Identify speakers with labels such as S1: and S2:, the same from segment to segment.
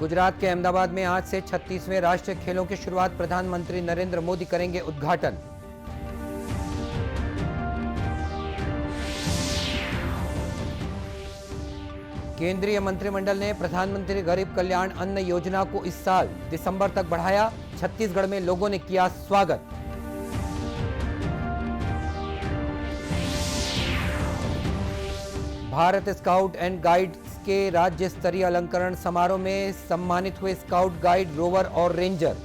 S1: गुजरात के अहमदाबाद में आज से 36वें राष्ट्रीय खेलों की शुरुआत। प्रधानमंत्री नरेंद्र मोदी करेंगे उद्घाटन। केंद्रीय मंत्रिमंडल ने प्रधानमंत्री गरीब कल्याण अन्न योजना को इस साल दिसंबर तक बढ़ाया। छत्तीसगढ़ में लोगों ने किया स्वागत। भारत स्काउट एंड गाइड्स के राज्य स्तरीय अलंकरण समारोह में सम्मानित हुए स्काउट, गाइड, रोवर और रेंजर।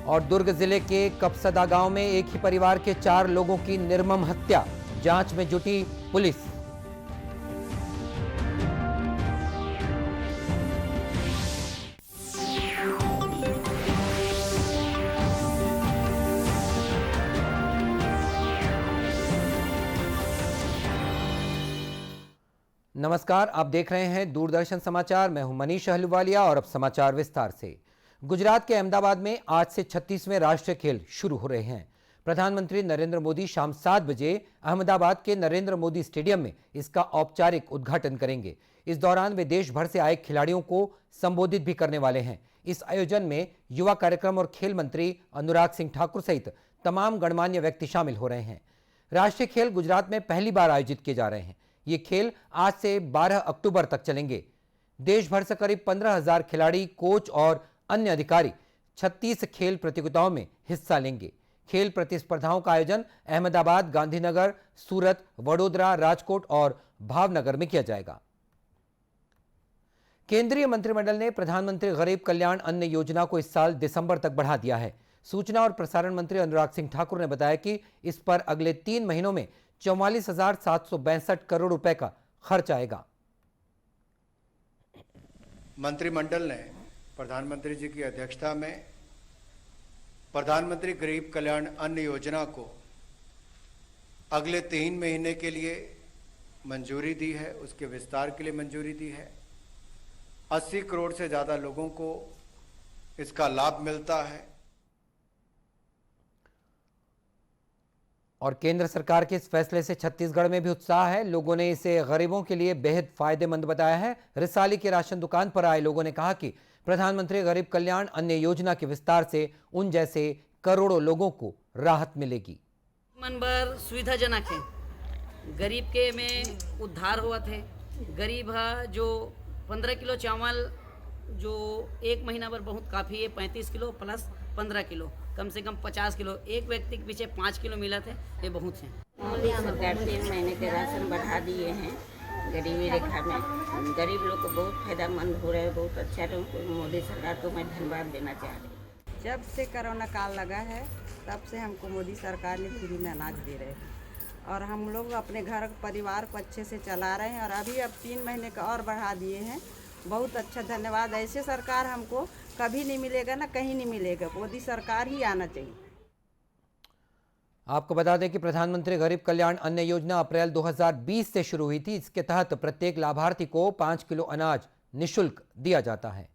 S1: और दुर्ग जिले के कपसदा गांव में एक ही परिवार के 4 लोगों की निर्मम हत्या। जांच में जुटी पुलिस। नमस्कार, आप देख रहे हैं दूरदर्शन समाचार। मैं हूं मनीष अहलूवालिया और अब समाचार विस्तार से। गुजरात के अहमदाबाद में आज से 36वें राष्ट्रीय खेल शुरू हो रहे हैं। प्रधानमंत्री नरेंद्र मोदी शाम 7 बजे अहमदाबाद के नरेंद्र मोदी स्टेडियम में इसका औपचारिक उद्घाटन करेंगे। इस दौरान वे देश भर से आए खिलाड़ियों को संबोधित भी करने वाले हैं। इस आयोजन में युवा कार्यक्रम और खेल मंत्री अनुराग सिंह ठाकुर सहित तमाम गणमान्य व्यक्ति शामिल हो रहे हैं। राष्ट्रीय खेल गुजरात में पहली बार आयोजित किए जा रहे हैं। ये खेल आज से 12 अक्टूबर तक चलेंगे। देश भर से करीब 15,000 खिलाड़ी, कोच और अन्य अधिकारी 36 खेल प्रतियोगिताओं में हिस्सा लेंगे। खेल प्रतिस्पर्धाओं का आयोजन अहमदाबाद, गांधीनगर, सूरत, वडोदरा, राजकोट और भावनगर में किया जाएगा। केंद्रीय मंत्रिमंडल ने प्रधानमंत्री गरीब कल्याण अन्न योजना को इस साल दिसंबर तक बढ़ा दिया है। सूचना और प्रसारण मंत्री अनुराग सिंह ठाकुर ने बताया कि इस पर अगले 3 महीनों में 44,762 करोड़ रुपए का खर्च आएगा।
S2: मंत्रिमंडल ने प्रधानमंत्री जी की अध्यक्षता में प्रधानमंत्री गरीब कल्याण अन्न योजना को अगले 3 महीने के लिए मंजूरी दी है। उसके विस्तार के लिए मंजूरी दी है। 80 करोड़ से ज़्यादा लोगों को इसका लाभ मिलता है।
S1: और केंद्र सरकार के इस फैसले से छत्तीसगढ़ में भी उत्साह है। लोगों ने इसे गरीबों के लिए बेहद फायदेमंद बताया है। रिसाली के राशन दुकान पर आए लोगों ने कहा कि प्रधानमंत्री गरीब कल्याण अन्न योजना के विस्तार से उन जैसे करोड़ों लोगों को राहत मिलेगी।
S3: मन भर सुविधाजनक है। गरीब के में उद्धार हुआ थे। गरीब है जो 15 किलो चावल जो 1 महीना भर बहुत काफ़ी है। 35 किलो प्लस 15 किलो, कम से कम 50 किलो, एक व्यक्ति के पीछे 5 किलो मिला थे। ये बहुत है।
S4: मोदी सरकार 3 महीने के राशन बढ़ा दिए हैं। गरीबी रेखा में गरीब लोग को बहुत फायदेमंद हो रहा है। बहुत अच्छा है। मोदी सरकार को मैं धन्यवाद देना चाह रही हूँ।
S5: जब से कोरोना काल लगा है तब से हमको मोदी सरकार ने फ्री में अनाज दे रहे हैं और हम लोग अपने घर परिवार को अच्छे से चला रहे हैं। और अभी अब 3 महीने का और बढ़ा दिए हैं। बहुत अच्छा, धन्यवाद। ऐसे सरकार हमको कभी नहीं मिलेगा, ना कहीं नहीं मिलेगा। मोदी सरकार ही आना चाहिए।
S1: आपको बता दें कि प्रधानमंत्री गरीब कल्याण अन्न योजना अप्रैल 2020 से शुरू हुई थी। इसके तहत प्रत्येक लाभार्थी को 5 किलो अनाज निःशुल्क दिया जाता है।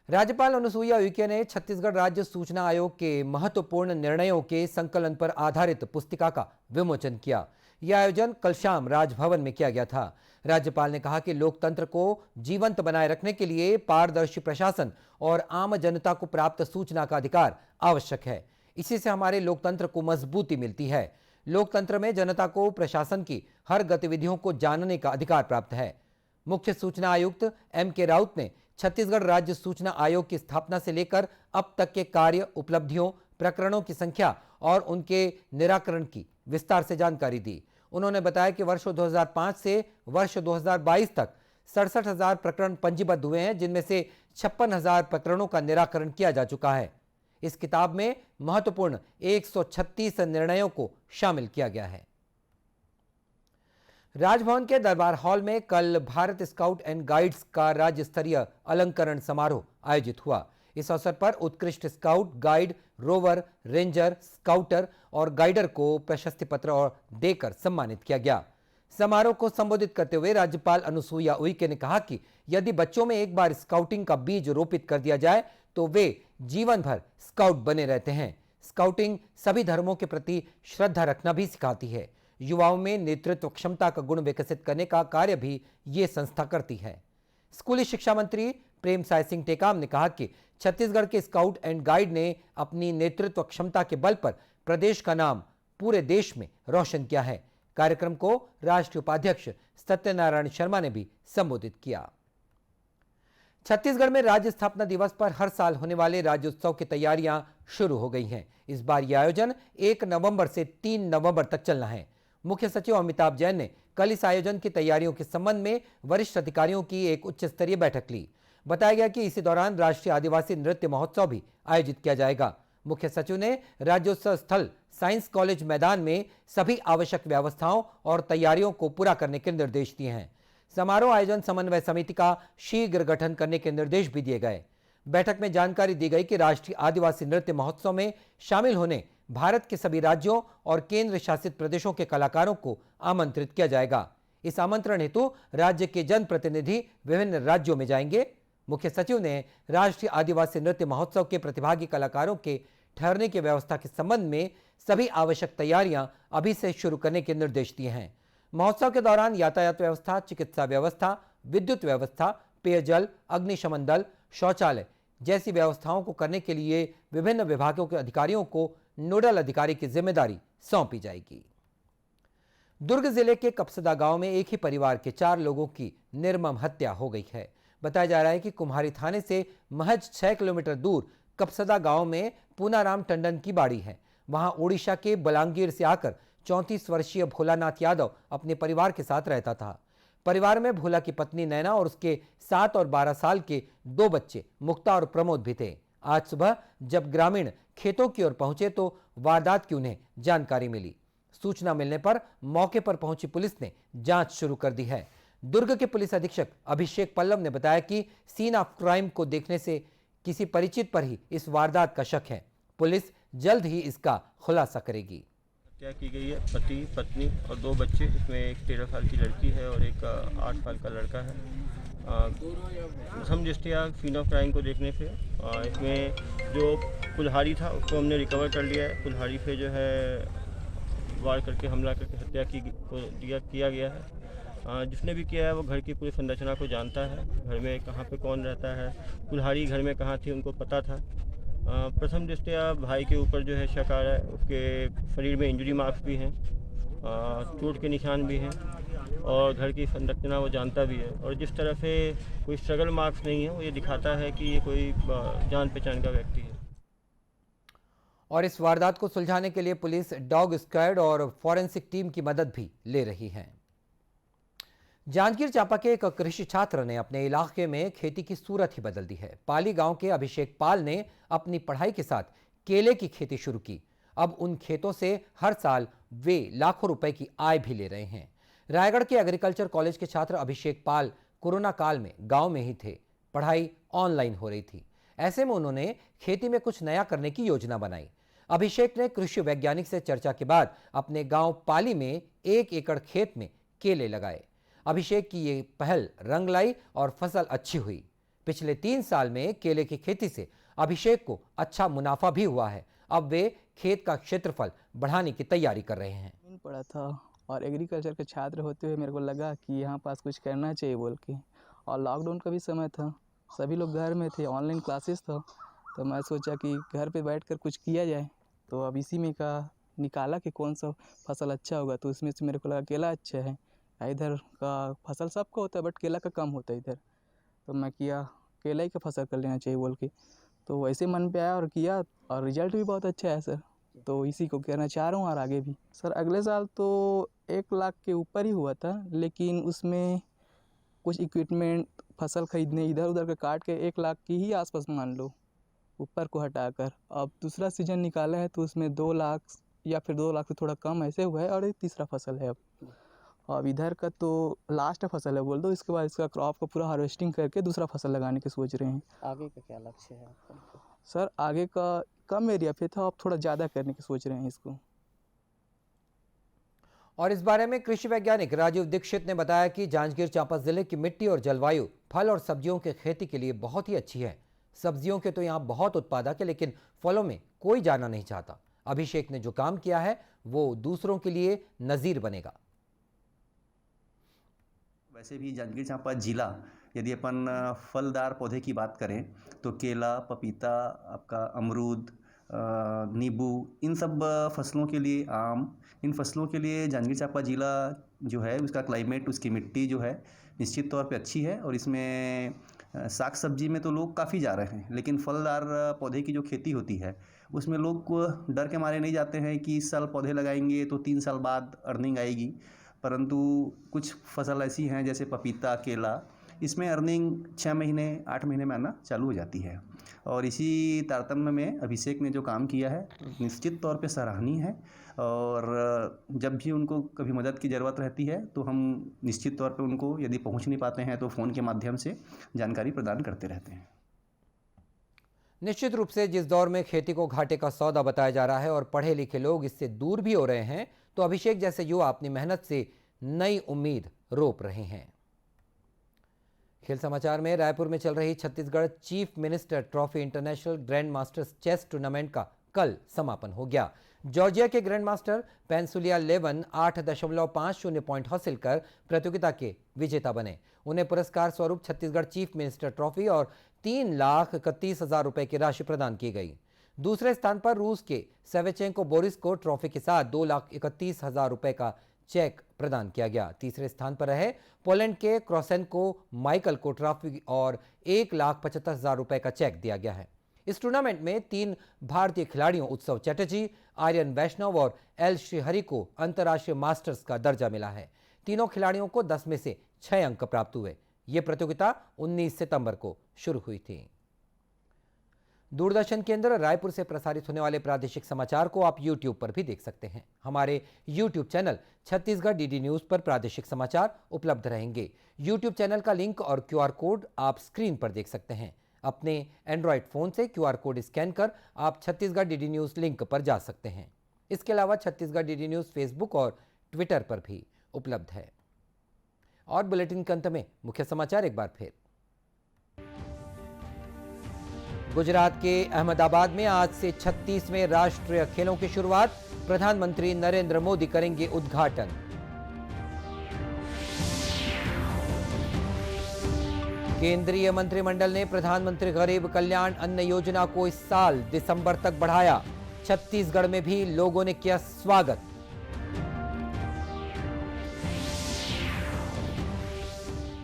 S1: राज्यपाल अनुसुईया उइके ने छत्तीसगढ़ राज्य सूचना आयोग के महत्वपूर्ण निर्णयों के संकलन पर आधारित पुस्तिका का विमोचन किया। यह आयोजन कल शाम राजभवन में किया गया था। राज्यपाल ने कहा कि लोकतंत्र को जीवंत बनाए रखने के लिए पारदर्शी प्रशासन और आम जनता को प्राप्त सूचना का अधिकार आवश्यक है। इसी से हमारे लोकतंत्र को मजबूती मिलती है। लोकतंत्र में जनता को प्रशासन की हर गतिविधियों को जानने का अधिकार प्राप्त है। मुख्य सूचना आयुक्त M.K. राउत ने छत्तीसगढ़ राज्य सूचना आयोग की स्थापना से लेकर अब तक के कार्य, उपलब्धियों, प्रकरणों की संख्या और उनके निराकरण की विस्तार से जानकारी दी। उन्होंने बताया कि वर्ष 2005 से वर्ष 2022 तक 67,000 प्रकरण पंजीबद्ध हुए हैं, जिनमें से 56,000 प्रकरणों का निराकरण किया जा चुका है। इस किताब में महत्वपूर्ण 136 निर्णयों को शामिल किया गया है। राजभवन के दरबार हॉल में कल भारत स्काउट एंड गाइड्स का राज्य स्तरीय अलंकरण समारोह आयोजित हुआ। इस अवसर पर उत्कृष्ट scout, guide, rover, ranger, scouter और गाइडर को प्रशस्ति पत्र और देकर सम्मानित किया गया। समारोह को संबोधित करते हुए राज्यपाल अनुसुईया उइके ने कहा कि यदि बच्चों में एक बार स्काउटिंग का बीज रोपित कर दिया जाए तो वे जीवन भर स्काउट बने रहते हैं। स्काउटिंग सभी धर्मों के प्रति श्रद्धा रखना भी सिखाती है। युवाओं में नेतृत्व क्षमता का गुण विकसित करने का कार्य भी ये संस्था करती है। स्कूली शिक्षा मंत्री प्रेम साय सिंह टेकाम ने कहा कि छत्तीसगढ़ के स्काउट एंड गाइड ने अपनी नेतृत्व क्षमता के बल पर प्रदेश का नाम पूरे देश में रोशन किया है। कार्यक्रम को राष्ट्रीय उपाध्यक्ष सत्यनारायण शर्मा ने भी संबोधित किया। छत्तीसगढ़ में राज्य स्थापना दिवस पर हर साल होने वाले राज्योत्सव की तैयारियां शुरू हो गई हैं। इस बार यह आयोजन 1 नवंबर से 3 नवंबर तक चलना है। मुख्य सचिव अमिताभ जैन ने कल इस आयोजन की तैयारियों के संबंध में वरिष्ठ अधिकारियों की एक उच्च स्तरीय बैठक ली। बताया गया कि इसी दौरान राष्ट्रीय आदिवासी नृत्य महोत्सव भी आयोजित किया जाएगा। मुख्य सचिव ने राज्योत्सव स्थल साइंस कॉलेज मैदान में सभी आवश्यक व्यवस्थाओं और तैयारियों को पूरा करने के निर्देश दिए हैं। समारोह आयोजन समन्वय समिति का शीघ्र गठन करने के निर्देश भी दिए गए। बैठक में जानकारी दी गई कि राष्ट्रीय आदिवासी नृत्य महोत्सव में शामिल होने भारत के सभी राज्यों और केंद्र शासित प्रदेशों के कलाकारों को आमंत्रित किया जाएगा। इस आमंत्रण हेतु राज्य के जनप्रतिनिधि विभिन्न राज्यों में जाएंगे। मुख्य सचिव ने राष्ट्रीय आदिवासी नृत्य महोत्सव के प्रतिभागी कलाकारों के ठहरने की व्यवस्था के संबंध में सभी आवश्यक तैयारियां अभी से शुरू करने के निर्देश दिए हैं। महोत्सव के दौरान यातायात व्यवस्था, चिकित्सा व्यवस्था, विद्युत व्यवस्था, पेयजल, अग्निशमन दल, शौचालय जैसी व्यवस्थाओं को करने के लिए विभिन्न विभागों के अधिकारियों को नोडल अधिकारी की जिम्मेदारी सौंपी जाएगी। दुर्ग जिले के कपसदा गांव में एक ही परिवार के 4 लोगों की निर्मम हत्या हो गई है। बताया जा रहा है कि कुम्हारी थाने से महज 6 किलोमीटर दूर कपसदा गांव में पूनाराम टंडन की बाड़ी है। वहां ओडिशा के बलांगीर से आकर 34 वर्षीय भोलानाथ यादव अपने परिवार के साथ रहता था। परिवार में भोला की पत्नी नैना और उसके 7 और 12 साल के 2 बच्चे मुक्ता और प्रमोद भी थे। आज सुबह जब ग्रामीण खेतों की ओर पहुंचे तो वारदात की उन्हें जानकारी मिली। सूचना मिलने पर मौके पर पहुंची पुलिस ने जांच शुरू कर दी है। दुर्ग के पुलिस अधीक्षक अभिषेक पल्लव ने बताया कि सीन ऑफ क्राइम को देखने से किसी परिचित पर ही इस वारदात का शक है। पुलिस जल्द ही इसका खुलासा करेगी।
S6: हत्या की गई है। पति, पत्नी और 2 बच्चे, इसमें एक 13 साल की लड़की है और एक 8 साल का लड़का है। हम दृष्टिया सीन ऑफ क्राइम को देखने से इसमें जो कुल्हाड़ी था उसको हमने रिकवर कर लिया है। कुल्हाड़ी से जो है वार करके हमला करके हत्या किया गया है। जिसने भी किया है वो घर की पूरी संरचना को जानता है, घर में कहाँ पे कौन रहता है, कुल्हाड़ी घर में कहाँ थी उनको पता था। प्रथम दृष्टया भाई के ऊपर जो है शक आ रहा है। उसके शरीर में इंजरी मार्क्स भी हैं, चोट के निशान भी हैं और घर की संरचना वो जानता भी है। और जिस तरह से कोई स्ट्रगल मार्क्स नहीं है वो ये दिखाता है कि ये कोई जान पहचान का व्यक्ति है।
S1: और इस वारदात को सुलझाने के लिए पुलिस डॉग स्क्वाड और फॉरेंसिक टीम की मदद भी ले रही है। जांजगीर चांपा के एक कृषि छात्र ने अपने इलाके में खेती की सूरत ही बदल दी है। पाली गांव के अभिषेक पाल ने अपनी पढ़ाई के साथ केले की खेती शुरू की। अब उन खेतों से हर साल वे लाखों रुपए की आय भी ले रहे हैं। रायगढ़ के एग्रीकल्चर कॉलेज के छात्र अभिषेक पाल कोरोना काल में गांव में ही थे। पढ़ाई ऑनलाइन हो रही थी। ऐसे में उन्होंने खेती में कुछ नया करने की योजना बनाई। अभिषेक ने कृषि वैज्ञानिक से चर्चा के बाद अपने गांव पाली में 1 एकड़ खेत में केले लगाए। अभिषेक की ये पहल रंग लाई और फसल अच्छी हुई। पिछले 3 साल में केले की खेती से अभिषेक को अच्छा मुनाफा भी हुआ है। अब वे खेत का क्षेत्रफल बढ़ाने की तैयारी कर रहे हैं।
S7: पढ़ा था और एग्रीकल्चर के छात्र होते हुए मेरे को लगा कि यहाँ पास कुछ करना चाहिए बोल के। और लॉकडाउन का भी समय था, सभी लोग घर में थे, ऑनलाइन क्लासेस था, तो मैं सोचा कि घर पे बैठकर कुछ किया जाए। तो अब इसी में का निकाला कि कौन सा फसल अच्छा होगा, तो उसमें से मेरे को लगा केला अच्छा है। इधर का फसल सबका होता है बट केला का कम होता है इधर, तो मैं किया केला ही का फसल कर लेना चाहिए बोल के। तो वैसे मन पे आया और किया और रिजल्ट भी बहुत अच्छा है सर। तो इसी को करना चाह रहा हूँ और आगे भी। सर अगले साल तो 1 लाख के ऊपर ही हुआ था, लेकिन उसमें कुछ इक्विपमेंट फसल खरीदने इधर उधर का काट के 1 लाख की ही आसपास मान लो ऊपर को हटाकर। अब दूसरा सीजन निकाला है तो उसमें 2 लाख या फिर 2 लाख से थोड़ा कम ऐसे हुआ है और ये तीसरा फसल है। अब इधर का तो लास्ट फसल है बोल दो, इसके बाद इसका क्रॉप को पूरा हार्वेस्टिंग करके दूसरा फसल लगाने की सोच रहे हैं।
S8: आगे का क्या लक्ष्य है आपका?
S7: सर आगे का कम एरिया पे था, अब थोड़ा ज़्यादा करने की सोच रहे हैं इसको।
S1: और इस बारे में कृषि वैज्ञानिक राजीव दीक्षित ने बताया कि जांजगीर चांपा जिले की मिट्टी और जलवायु फल और सब्जियों की खेती के लिए बहुत ही अच्छी है। सब्जियों के तो यहाँ बहुत उत्पादक है, लेकिन फलों में कोई जाना नहीं चाहता। अभिषेक ने जो काम किया है वो दूसरों के लिए नजीर बनेगा।
S9: वैसे भी जांजगीर चांपा जिला, यदि अपन फलदार पौधे की बात करें तो केला, पपीता, आपका अमरूद, नींबू, इन सब फसलों के लिए, आम, इन फसलों के लिए जांजगीर चांपा जिला जो है उसका क्लाइमेट, उसकी मिट्टी जो है निश्चित तौर पे अच्छी है। और इसमें साग सब्जी में तो लोग काफ़ी जा रहे हैं, लेकिन फलदार पौधे की जो खेती होती है उसमें लोग डर के मारे नहीं जाते हैं कि इस साल पौधे लगाएंगे तो 3 साल बाद अर्निंग आएगी। परंतु कुछ फसल ऐसी हैं जैसे पपीता, केला, इसमें अर्निंग 6 महीने 8 महीने में आना चालू हो जाती है। और इसी तारतम्य में अभिषेक ने जो काम किया है निश्चित तौर पे सराहनीय है। और जब भी उनको कभी मदद की ज़रूरत रहती है तो हम निश्चित तौर पे उनको, यदि पहुंच नहीं पाते हैं तो फ़ोन के माध्यम से जानकारी प्रदान करते रहते हैं।
S1: निश्चित रूप से जिस दौर में खेती को घाटे का सौदा बताया जा रहा है और पढ़े लिखे लोग इससे दूर भी हो रहे हैं, तो अभिषेक जैसे युवा अपनी मेहनत से नई उम्मीद रोप रहे हैं। खेल समाचार में रायपुर में चल रही Chhattisgarh chief minister trophy international grand masters chess tournament का कल समापन हो गया। जॉर्जिया के grand master Pantsulaia Levan 8.50 point हासिल कर प्रतियोगिता के विजेता बने। उन्हें पुरस्कार स्वरूप छत्तीसगढ़ चीफ मिनिस्टर ट्रॉफी और 3,31,000 रुपए की राशि प्रदान की गई। दूसरे स्थान पर रूस के सेवेचेंको बोरिस को ट्रॉफी के साथ 2,31,000 रुपए का चेक प्रदान किया गया। तीसरे स्थान पर रहे पोलैंड के क्रोसेंको माइकल को ट्रॉफी और 1,75,000 रुपए का चेक दिया गया है। इस टूर्नामेंट में 3 भारतीय खिलाड़ियों उत्सव चटर्जी, आर्यन वैष्णव और एल श्रीहरि को अंतर्राष्ट्रीय मास्टर्स का दर्जा मिला है। तीनों खिलाड़ियों को 10 में से 6 अंक प्राप्त हुए। यह प्रतियोगिता 19 सितंबर को शुरू हुई थी। दूरदर्शन केंद्र रायपुर से प्रसारित होने वाले प्रादेशिक समाचार को आप YouTube पर भी देख सकते हैं। हमारे YouTube channel Chhattisgarh DD news पर प्रादेशिक समाचार उपलब्ध रहेंगे। YouTube चैनल का लिंक और QR कोड आप स्क्रीन पर देख सकते हैं। अपने एंड्रॉयड फोन से QR कोड स्कैन कर आप छत्तीसगढ़ DD न्यूज लिंक पर जा सकते हैं। इसके अलावा छत्तीसगढ़ DD न्यूज फेसबुक और ट्विटर पर भी उपलब्ध है। और बुलेटिन के अंत में मुख्य समाचार एक बार फिर। गुजरात के अहमदाबाद में आज से 36वें राष्ट्रीय खेलों की शुरुआत। प्रधानमंत्री नरेंद्र मोदी करेंगे उद्घाटन। केंद्रीय मंत्रिमंडल ने प्रधानमंत्री गरीब कल्याण अन्न योजना को इस साल दिसंबर तक बढ़ाया। छत्तीसगढ़ में भी लोगों ने किया स्वागत।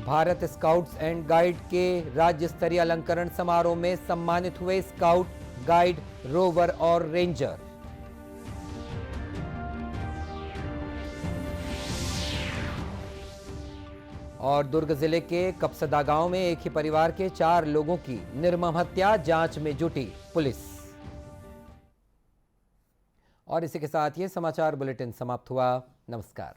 S1: भारत स्काउट्स एंड गाइड के राज्य स्तरीय अलंकरण समारोह में सम्मानित हुए स्काउट, गाइड, रोवर और रेंजर। और दुर्ग जिले के कपसदा गांव में एक ही परिवार के 4 लोगों की निर्मम हत्या, जांच में जुटी पुलिस। और इसी के साथ ये समाचार बुलेटिन समाप्त हुआ। नमस्कार।